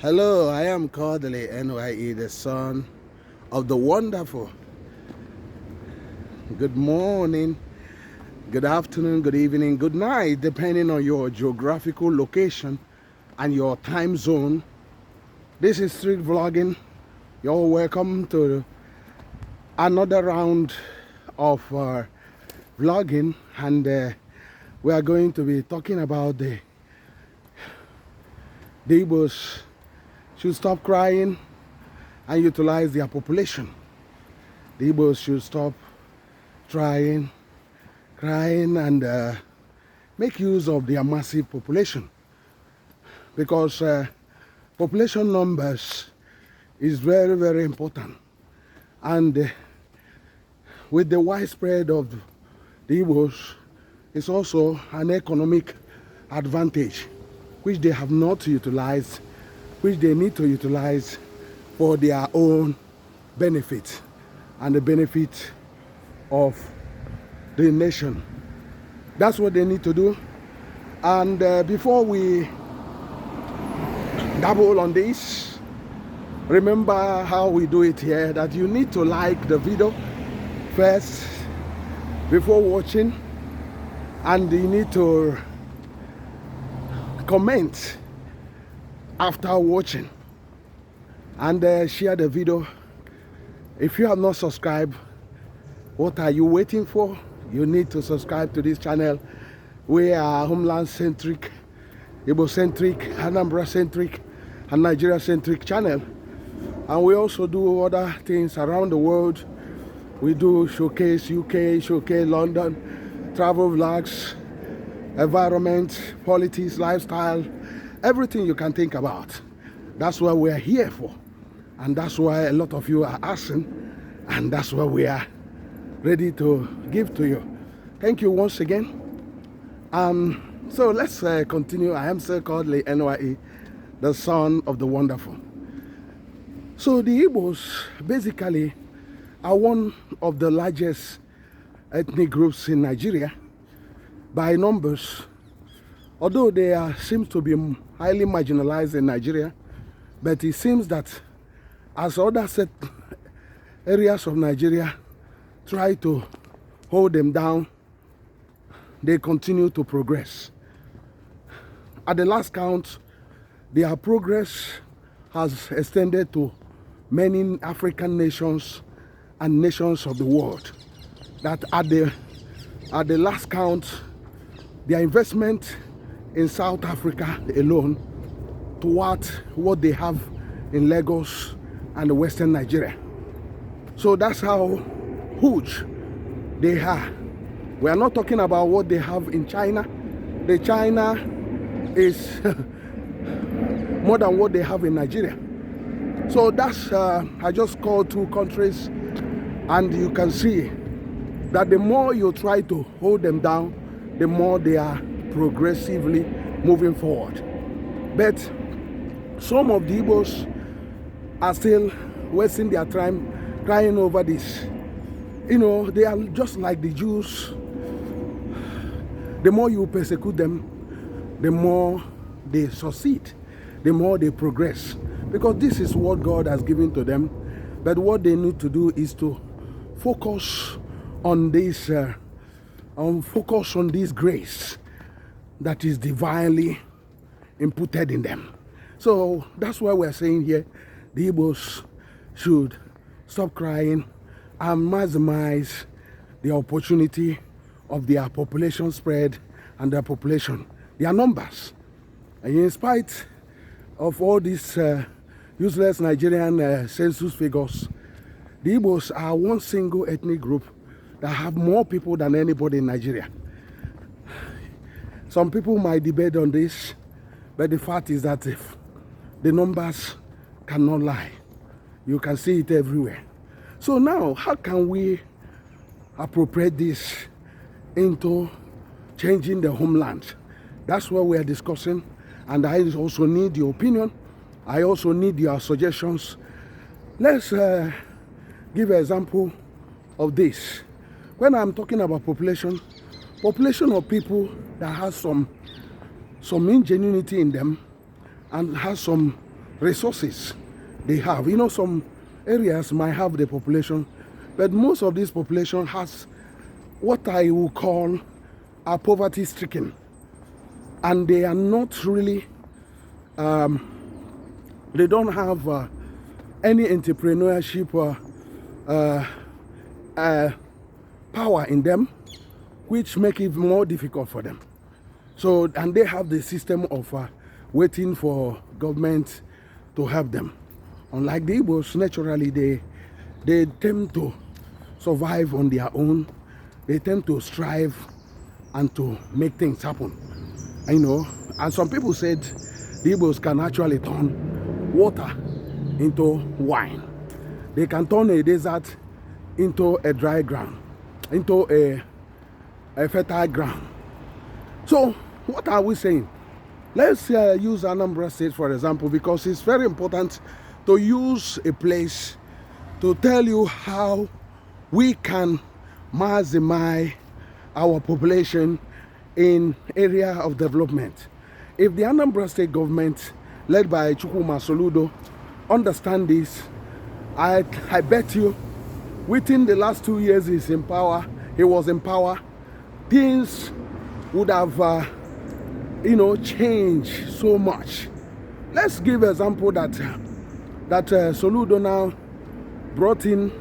Hello, I am Kodili-nye, the son of the wonderful. Good morning, good afternoon, good evening, good night, depending on your geographical location and your time zone. This is street vlogging. You're welcome to another round of vlogging, and we are going to be talking about the Igbos should stop crying and utilize their population. The Igbos should stop crying, and make use of their massive population, because population numbers is very, very important. And with the widespread of the Igbos, it's also an economic advantage which they have not utilized, which they need to utilize for their own benefit and the benefit of the nation. That's what they need to do. And before we dabble on this, remember how we do it here, that you need to like the video first before watching, and you need to comment after watching, and share the video. If you have not subscribed, what are you waiting for? You need to subscribe to this channel. We are Homeland centric, Igbo centric, Anambra centric, and Nigeria centric channel, and we also do other things around the world. We do showcase UK, showcase London, travel vlogs, environment, politics, lifestyle, everything you can think about. That's what we're here for, and that's why a lot of you are asking, and that's what we are ready to give to you. Thank you once again. So let's continue. I am still called Kodili-nye, the son of the wonderful. So the Igbos basically are one of the largest ethnic groups in Nigeria by numbers, although they seem to be highly marginalized in Nigeria. But it seems that as other areas of Nigeria try to hold them down, they continue to progress. At the last count, their progress has extended to many African nations and nations of the world. That at the last count, their investment in South Africa alone toward what they have in Lagos and the Western Nigeria. So that's how huge they are. We are not talking about what they have in China. The China is more than what they have in Nigeria. So that's, I just called two countries, and you can see that the more you try to hold them down, the more they are progressively moving forward. But some of the Igbos are still wasting their time crying over this. You know, they are just like the Jews. The more you persecute them, the more they succeed, the more they progress, because this is what God has given to them. But what they need to do is to focus on this, focus on this grace that is divinely imputed in them. So that's why we're saying here, the Igbos should stop crying and maximize the opportunity of their population spread and their population, their numbers. And in spite of all these useless Nigerian census figures, the Igbos are one single ethnic group that have more people than anybody in Nigeria. Some people might debate on this, but the fact is that if the numbers cannot lie, you can see it everywhere. So now, how can we appropriate this into changing the homeland? That's what we are discussing, and I also need your opinion. I also need your suggestions. Let's give an example of this. When I'm talking about population of people that has some ingenuity in them and has some resources they have. You know, some areas might have the population, but most of this population has what I will call are poverty stricken, and they are not really they don't have any entrepreneurship power in them, which make it more difficult for them. So, and they have the system of waiting for government to help them. Unlike the Igbos, naturally they tend to survive on their own. They tend to strive and to make things happen. You know, and some people said the Igbos can actually turn water into wine. They can turn a desert into a dry ground, into a fertile ground. So what are we saying? Let's use Anambra State for example, because it's very important to use a place to tell you how we can maximize our population in area of development. If the Anambra State government, led by Chukwuma Soludo, understand this, I bet you within the last 2 years he was in power, things would have changed so much. Let's give example that Soludo now brought in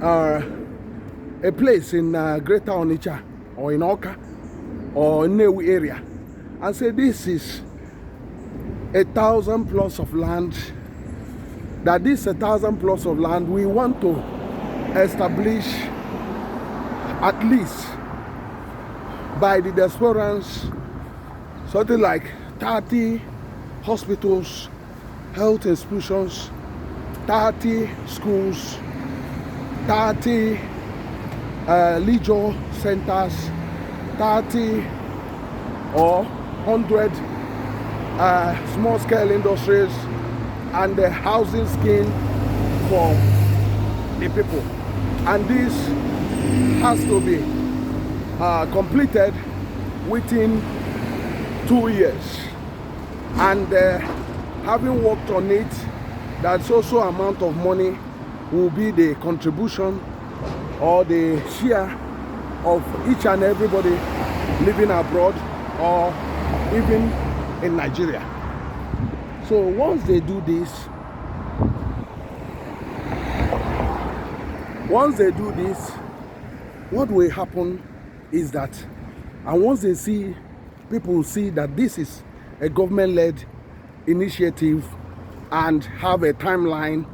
a place in Greater Onitsha or in Oka or Nnewi area, and say this is 1,000 plus of land, that this 1,000 plus of land we want to establish at least by the diasporans something like 30 hospitals, health institutions, 30 schools, 30 leisure centers, 30 or 100 small scale industries, and the housing scheme for the people. And this has to be completed within 2 years. And having worked on it, that so amount of money will be the contribution or the share of each and everybody living abroad or even in Nigeria. So once they do this, what will happen is that, and once they see, people see that this is a government-led initiative and have a timeline,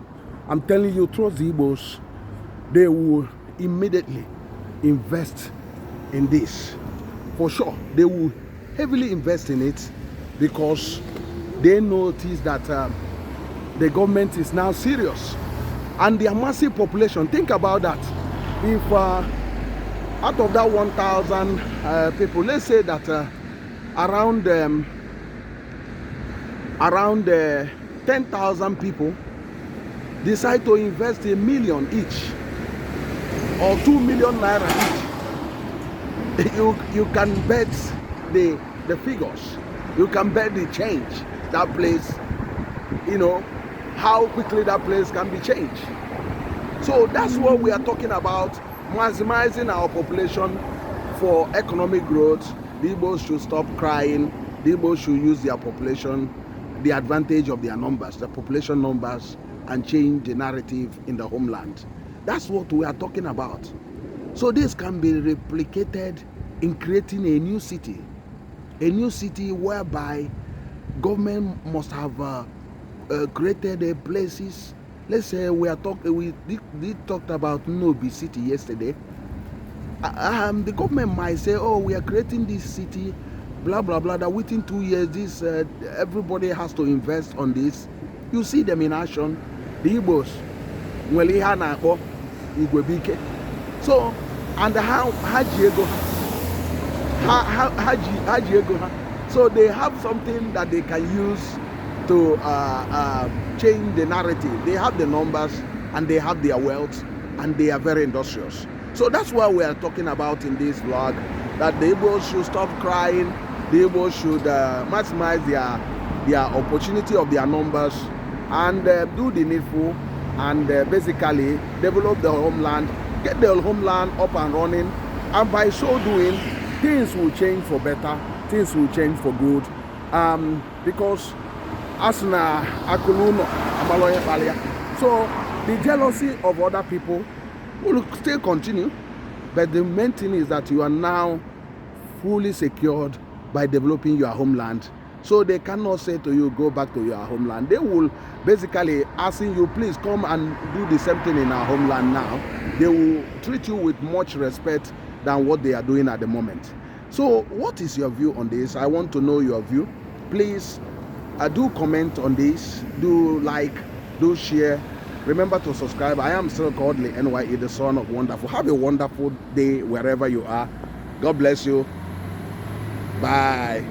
I'm telling you, trust the Igbos, they will immediately invest in this. For sure, they will heavily invest in it because they notice that the government is now serious. And their massive population, think about that. If out of that 1,000 people, let's say that around 10,000 people decide to invest $1 million each or 2 million naira each, you can bet the figures, you can bet the change that place, how quickly that place can be changed. So that's what we are talking about, maximizing our population for economic growth. The Igbos should stop crying. The Igbos should use their population, the advantage of their numbers, the population numbers, and change the narrative in the homeland. That's what we are talking about. So this can be replicated in creating a new city whereby government must have created places. Let's say we talked about Nobi city yesterday. The government might say, oh, we are creating this city, blah blah blah, that within 2 years this everybody has to invest on this. You see them in action. The Igbos, so, and how so they have something that they can use to change the narrative. They have the numbers and they have their wealth and they are very industrious. So that's what we are talking about in this vlog, that the Igbos should stop crying. The Igbos should maximize their opportunity of their numbers, and do the needful, and basically develop the homeland, get the homeland up and running, and by so doing, things will change for better, things will change for good, because asna akuluno amaloye palia. So the jealousy of other people will still continue, but the main thing is that you are now fully secured by developing your homeland. So they cannot say to you, go back to your homeland. They will basically asking you, please come and do the same thing in our homeland now. They will treat you with much respect than what they are doing at the moment. So what is your view on this? I want to know your view. Please do comment on this, do like, do share. Remember to subscribe. I am still Kodili-nye, the son of wonderful. Have a wonderful day wherever you are. God bless you. Bye.